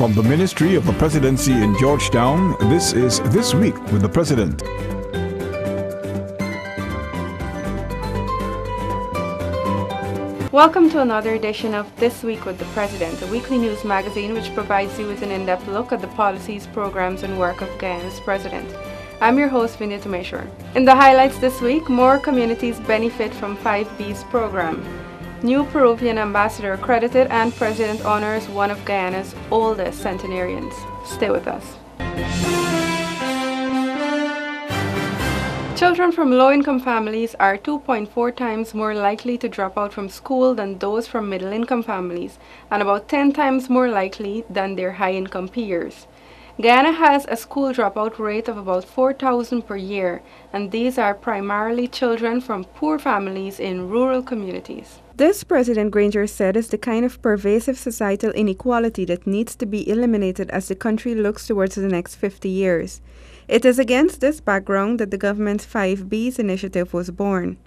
From the Ministry of the Presidency in Georgetown, this is This Week with the President. Welcome to another edition of This Week with the President, a weekly news magazine which provides you with an in-depth look at the policies, programs and work of Guyana's President. I'm your host, Vinita Meshwar. In the highlights this week, more communities benefit from 5B's program. New Peruvian ambassador accredited and President honors one of Guyana's oldest centenarians. Stay with us. Children from low-income families are 2.4 times more likely to drop out from school than those from middle-income families, and about 10 times more likely than their high-income peers. Guyana has a school dropout rate of about 4,000 per year, and these are primarily children from poor families in rural communities. This, President Granger said, is the kind of pervasive societal inequality that needs to be eliminated as the country looks towards the next 50 years. It is against this background that the government's 5B's initiative was born.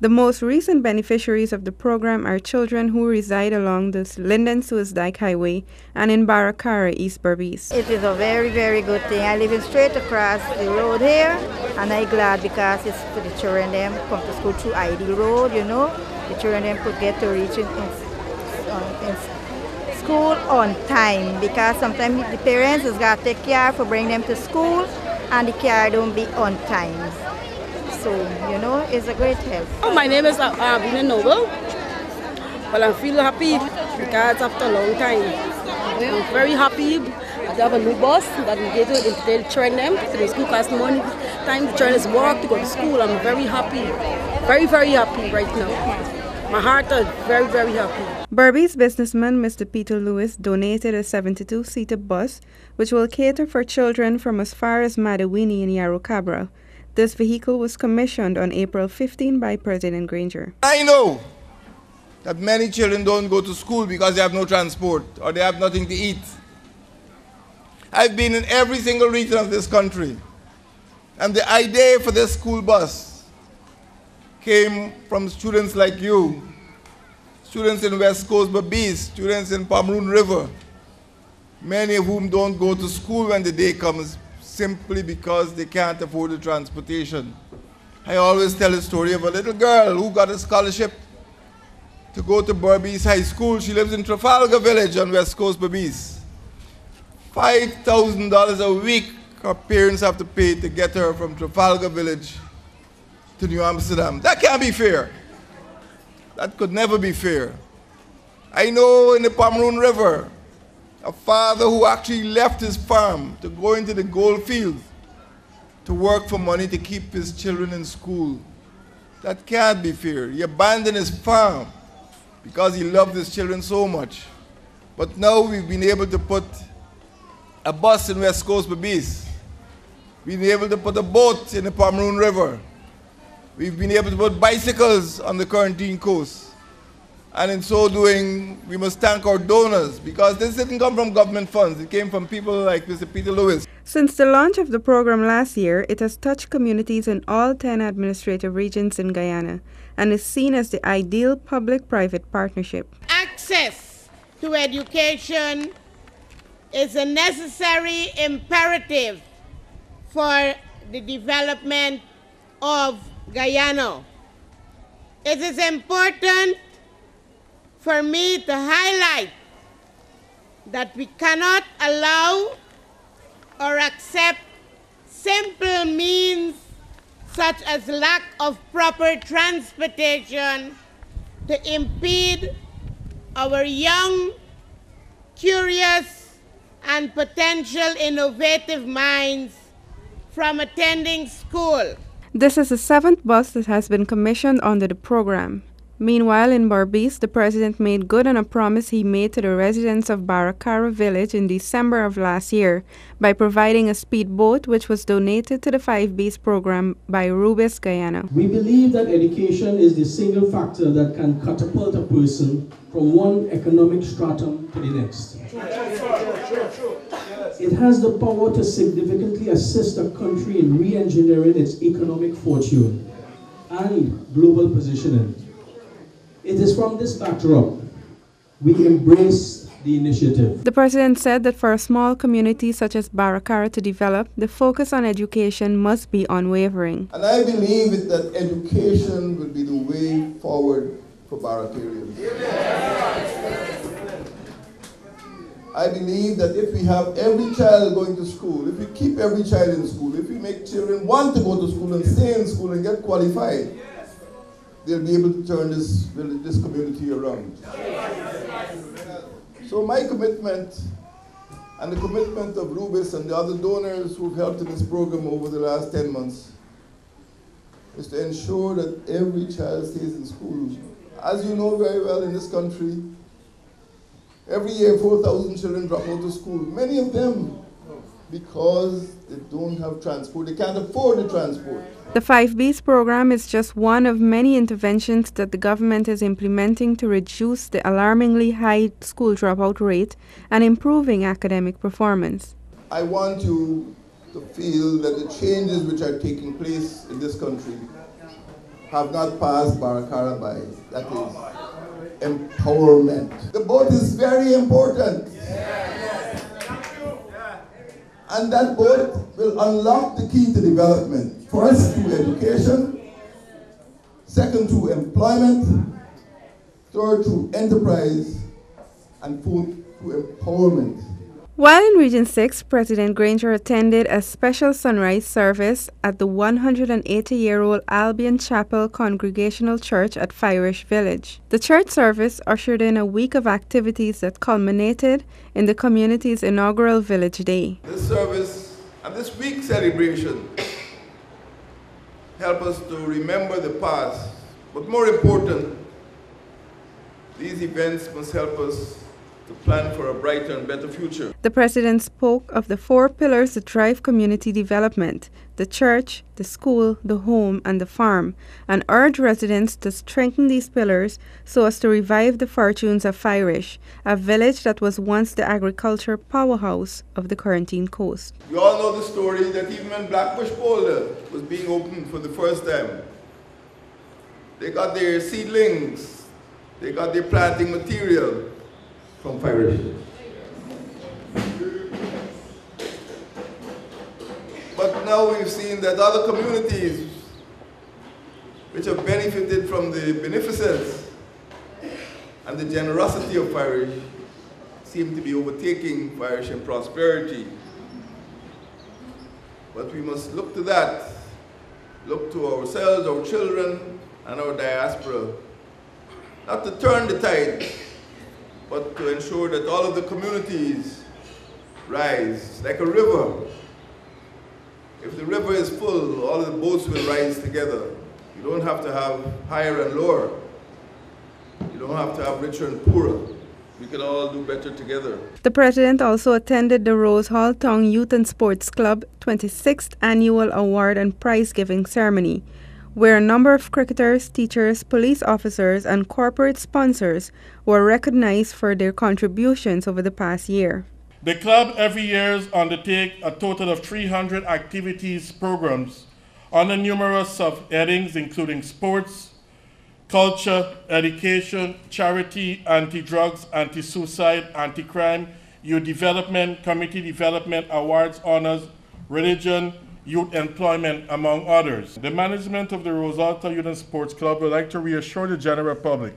The most recent beneficiaries of the program are children who reside along the Linden-Suez Dyke Highway and in Baracara, East Berbice. It is a very, very good thing. I live straight across the road here, and I'm glad because it's for the children them come to school through Ideal Road, you know. The children them could get to reach in school on time, because sometimes the parents has got to take care for bring them to school and the care don't be on time. So, you know, it's a great help. Oh, my name is Abina Noble. Well, I feel happy because after a long time, I'm very happy. I have a new boss that we get to train them to the school class morning time. The children is work to go to school. I'm very happy. Very, very happy right now. My heart is very, very happy. Berbice businessman Mr. Peter Lewis donated a 72-seater bus which will cater for children from as far as Madawini in Yarrow Cabra. This vehicle was commissioned on April 15 by President Granger. I know that many children don't go to school because they have no transport or they have nothing to eat. I've been in every single region of this country, and the idea for this school bus came from students like you, students in West Coast Berbice, students in Pomeroon River, many of whom don't go to school when the day comes simply because they can't afford the transportation. I always tell a story of a little girl who got a scholarship to go to Berbice High School. She lives in Trafalgar Village on West Coast Berbice. $5,000 a week her parents have to pay to get her from Trafalgar Village to New Amsterdam. That can't be fair. That could never be fair. I know in the Pomeroon River, a father who actually left his farm to go into the gold fields to work for money to keep his children in school. That can't be fair. He abandoned his farm because he loved his children so much. But now we've been able to put a bus in West Coast Berbice. We've been able to put a boat in the Pomeroon River. We've been able to put bicycles on the Quarantine Coast. And in so doing, we must thank our donors, because this didn't come from government funds. It came from people like Mr. Peter Lewis. Since the launch of the program last year, it has touched communities in all 10 administrative regions in Guyana and is seen as the ideal public-private partnership. Access to education is a necessary imperative for the development of Guyana. It is important for me to highlight that we cannot allow or accept simple means such as lack of proper transportation to impede our young, curious, and potential innovative minds from attending school. This is the 7th bus that has been commissioned under the program. Meanwhile, in Berbice, the President made good on a promise he made to the residents of Baracara Village in December of last year by providing a speedboat which was donated to the 5B's program by Rubis Guyana. We believe that education is the single factor that can catapult a person from one economic stratum to the next. It has the power to significantly assist a country in re-engineering its economic fortune and global positioning. It is from this backdrop we embrace the initiative. The president said that for a small community such as Baracara to develop, the focus on education must be unwavering. And I believe that education will be the way forward for Barakarians. I believe that if we have every child going to school, if we keep every child in school, if we make children want to go to school and stay in school and get qualified, they'll be able to turn this community around. So my commitment, and the commitment of Rubis and the other donors who've helped in this program over the last 10 months, is to ensure that every child stays in school. As you know very well, in this country, every year 4,000 children drop out of school. Many of them because they don't have transport. They can't afford the transport. The 5Bs program is just one of many interventions that the government is implementing to reduce the alarmingly high school dropout rate and improving academic performance. I want you to feel that the changes which are taking place in this country have not passed Baracara by. That is empowerment. The boat is very important. And that boat will unlock the key to development. First, through education. Second, through employment. Third, through enterprise. And fourth, through empowerment. While in Region 6, President Granger attended a special sunrise service at the 180-year-old Albion Chapel Congregational Church at Firish Village. The church service ushered in a week of activities that culminated in the community's inaugural Village Day. This service and this week's celebration help us to remember the past, but more important, these events must help us to plan for a brighter and better future. The president spoke of the 4 pillars that drive community development: the church, the school, the home, and the farm, and urged residents to strengthen these pillars so as to revive the fortunes of Firish, a village that was once the agriculture powerhouse of the Quarantine Coast. You all know the story that even when Blackbush Boulder was being opened for the first time, they got their seedlings, they got their planting material from Firish. But now we've seen that other communities which have benefited from the beneficence and the generosity of Firish seem to be overtaking Firish in prosperity. But we must look to that, look to ourselves, our children, and our diaspora, not to turn the tide, but to ensure that all of the communities rise like a river. If the river is full, all of the boats will rise together. You don't have to have higher and lower. You don't have to have richer and poorer. We can all do better together. The president also attended the Rose Hall Town Youth and Sports Club 26th Annual Award and Prize Giving Ceremony, where a number of cricketers, teachers, police officers, and corporate sponsors were recognized for their contributions over the past year. The club every year undertakes a total of 300 activities programs under numerous sub-headings including sports, culture, education, charity, anti-drugs, anti-suicide, anti-crime, youth development, community development, awards, honors, religion, youth employment, among others. The management of the Rosalta Youth and Sports Club would like to reassure the general public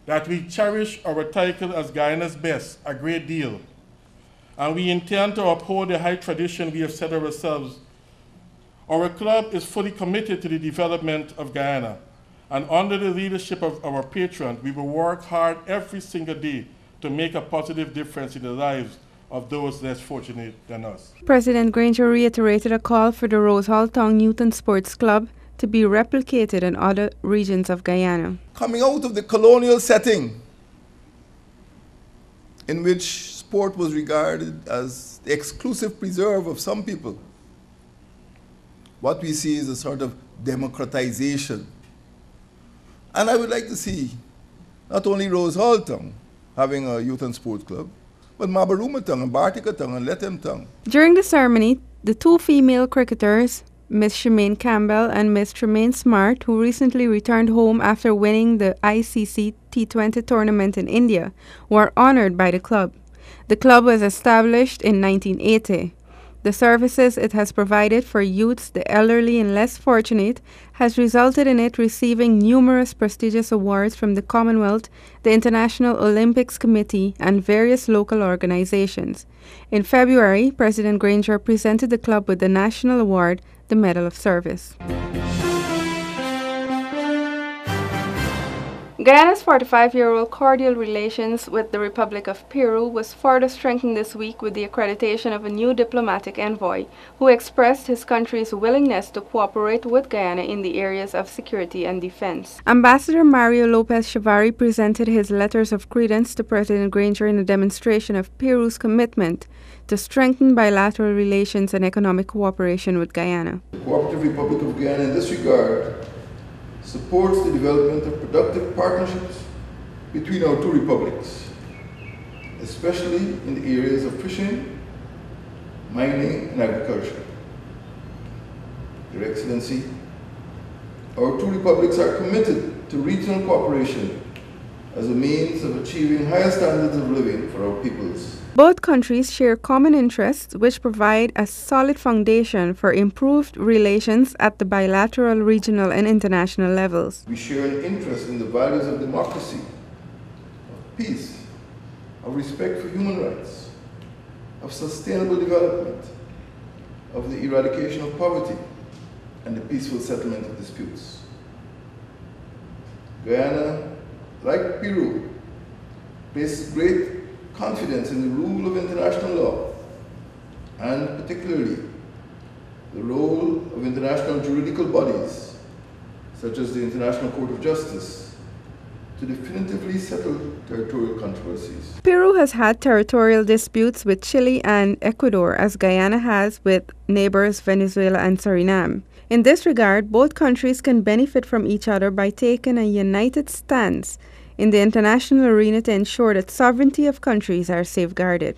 that we cherish our title as Guyana's best a great deal, and we intend to uphold the high tradition we have set ourselves. Our club is fully committed to the development of Guyana, and under the leadership of our patron, we will work hard every single day to make a positive difference in the lives of those less fortunate than us. President Granger reiterated a call for the Rose Hall Town Youth and Sports Club to be replicated in other regions of Guyana. Coming out of the colonial setting in which sport was regarded as the exclusive preserve of some people, what we see is a sort of democratization. And I would like to see not only Rose Hall Town having a youth and sports club, but Mabaruma Town and Bartika Town and Lethem Town. During the ceremony, the 2 female cricketers, Miss Shemaine Campbell and Miss Tremaine Smart, who recently returned home after winning the ICC T20 tournament in India, were honored by the club. The club was established in 1980. The services it has provided for youths, the elderly, and less fortunate has resulted in it receiving numerous prestigious awards from the Commonwealth, the International Olympics Committee, and various local organizations. In February, President Granger presented the club with the National Award, the Medal of Service. Guyana's 45-year-old cordial relations with the Republic of Peru was further strengthened this week with the accreditation of a new diplomatic envoy who expressed his country's willingness to cooperate with Guyana in the areas of security and defense. Ambassador Mario Lopez Chavarri presented his letters of credence to President Granger in a demonstration of Peru's commitment to strengthen bilateral relations and economic cooperation with Guyana. The Cooperative Republic of Guyana in this regard supports the development of productive partnerships between our two republics, especially in the areas of fishing, mining, and agriculture. Your Excellency, our two republics are committed to regional cooperation as a means of achieving higher standards of living for our peoples. Both countries share common interests which provide a solid foundation for improved relations at the bilateral, regional, and international levels. We share an interest in the values of democracy, of peace, of respect for human rights, of sustainable development, of the eradication of poverty, and the peaceful settlement of disputes. Guyana, like Peru, places great confidence in the rule of international law, and particularly the role of international juridical bodies, such as the International Court of Justice, to definitively settle territorial controversies. Peru has had territorial disputes with Chile and Ecuador, as Guyana has with neighbors Venezuela and Suriname. In this regard, both countries can benefit from each other by taking a united stance in the international arena to ensure that sovereignty of countries are safeguarded.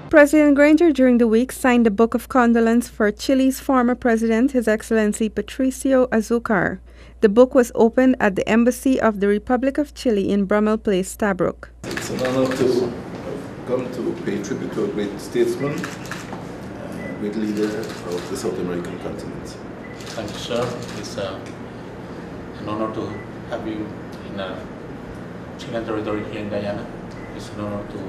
President Granger during the week signed a book of condolence for Chile's former president, His Excellency Patricio Azúcar. The book was opened at the Embassy of the Republic of Chile in Brummel Place, Stabroek. It's an honor to come to pay tribute to a great statesman, a great leader of the South American continent. Thank you, sir. It's an honor to have you in Chilean territory here in Guyana. It's an honor to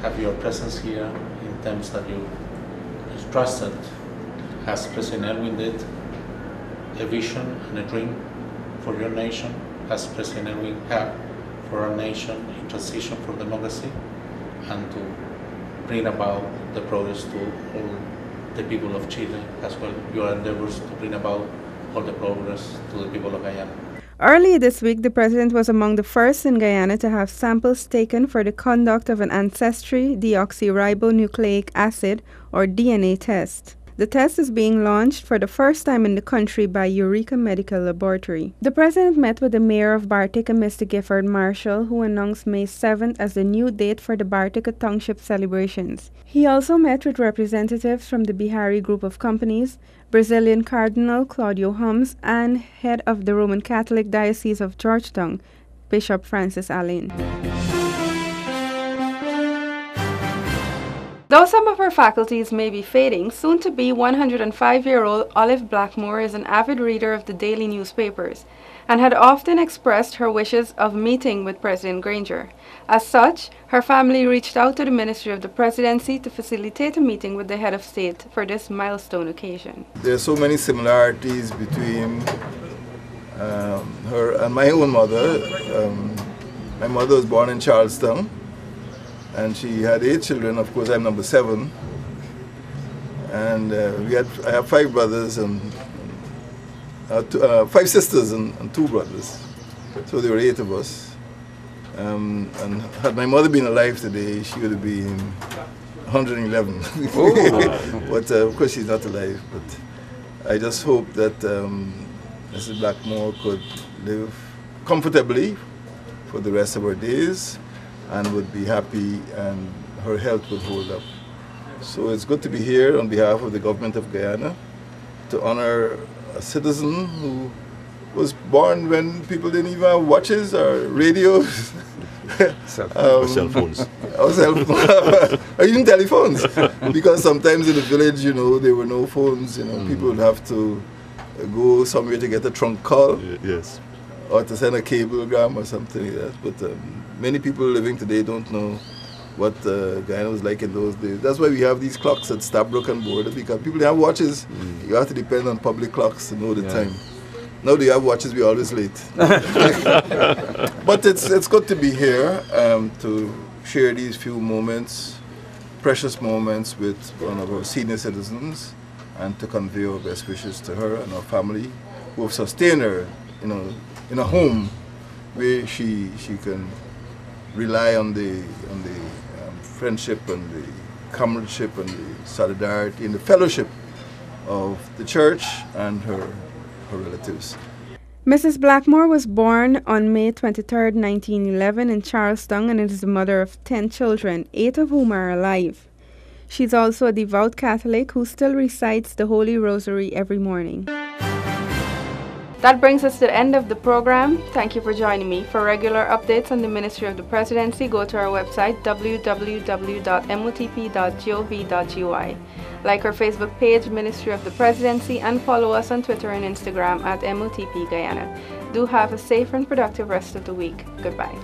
have your presence here in terms that you trusted, as President Elwin did, a vision and a dream for your nation, as President Elwin had for our nation in transition for democracy, and to bring about the progress to all the people of Chile, as well your endeavors to bring about all the progress to the people of Guyana. Earlier this week, the president was among the first in Guyana to have samples taken for the conduct of an ancestry deoxyribonucleic acid, or DNA test. The test is being launched for the first time in the country by Eureka Medical Laboratory. The president met with the mayor of Bartica, Mr. Gifford Marshall, who announced May 7th as the new date for the Bartica Township celebrations. He also met with representatives from the Bihari Group of Companies, Brazilian Cardinal Claudio Hums, and head of the Roman Catholic Diocese of Georgetown, Bishop Francis Allen. Though some of her faculties may be fading, soon-to-be 105-year-old Olive Blackmore is an avid reader of the daily newspapers and had often expressed her wishes of meeting with President Granger. As such, her family reached out to the Ministry of the Presidency to facilitate a meeting with the head of state for this milestone occasion. There are so many similarities between her and my own mother. My mother was born in Charlestown, and she had 8 children. Of course, I'm number 7. And I have 5 brothers and 5 sisters and 2 brothers. So there were 8 of us. And had my mother been alive today, she would have been 111. But of course, she's not alive. But I just hope that Mrs. Blackmore could live comfortably for the rest of her days and would be happy and her health would hold up. So it's good to be here on behalf of the government of Guyana to honor a citizen who was born when people didn't even have watches or radios. Or cell phones. Or cell phones. Or even telephones. Because sometimes in the village, you know, there were no phones. You know, people would have to go somewhere to get a trunk call. Yes. Or to send a cablegram or something like that. But many people living today don't know what Guyana was like in those days. That's why we have these clocks at Stabrook and Border, because people don't have watches. You have to depend on public clocks to know the time. Now they have watches, we're always late. But it's good to be here to share these few moments, precious moments with one of our senior citizens, and to convey our best wishes to her and her family who have sustained her, you know, in a home where she can rely on the friendship and the comradeship and the solidarity and the fellowship of the church and her relatives. Mrs. Blackmore was born on May 23, 1911 in Charlestown, and is the mother of 10 children, 8 of whom are alive. She's also a devout Catholic who still recites the Holy Rosary every morning. That brings us to the end of the program. Thank you for joining me. For regular updates on the Ministry of the Presidency, go to our website www.motp.gov.ui. Like our Facebook page, Ministry of the Presidency, and follow us on Twitter and Instagram at MOTP Guyana. Do have a safe and productive rest of the week. Goodbye.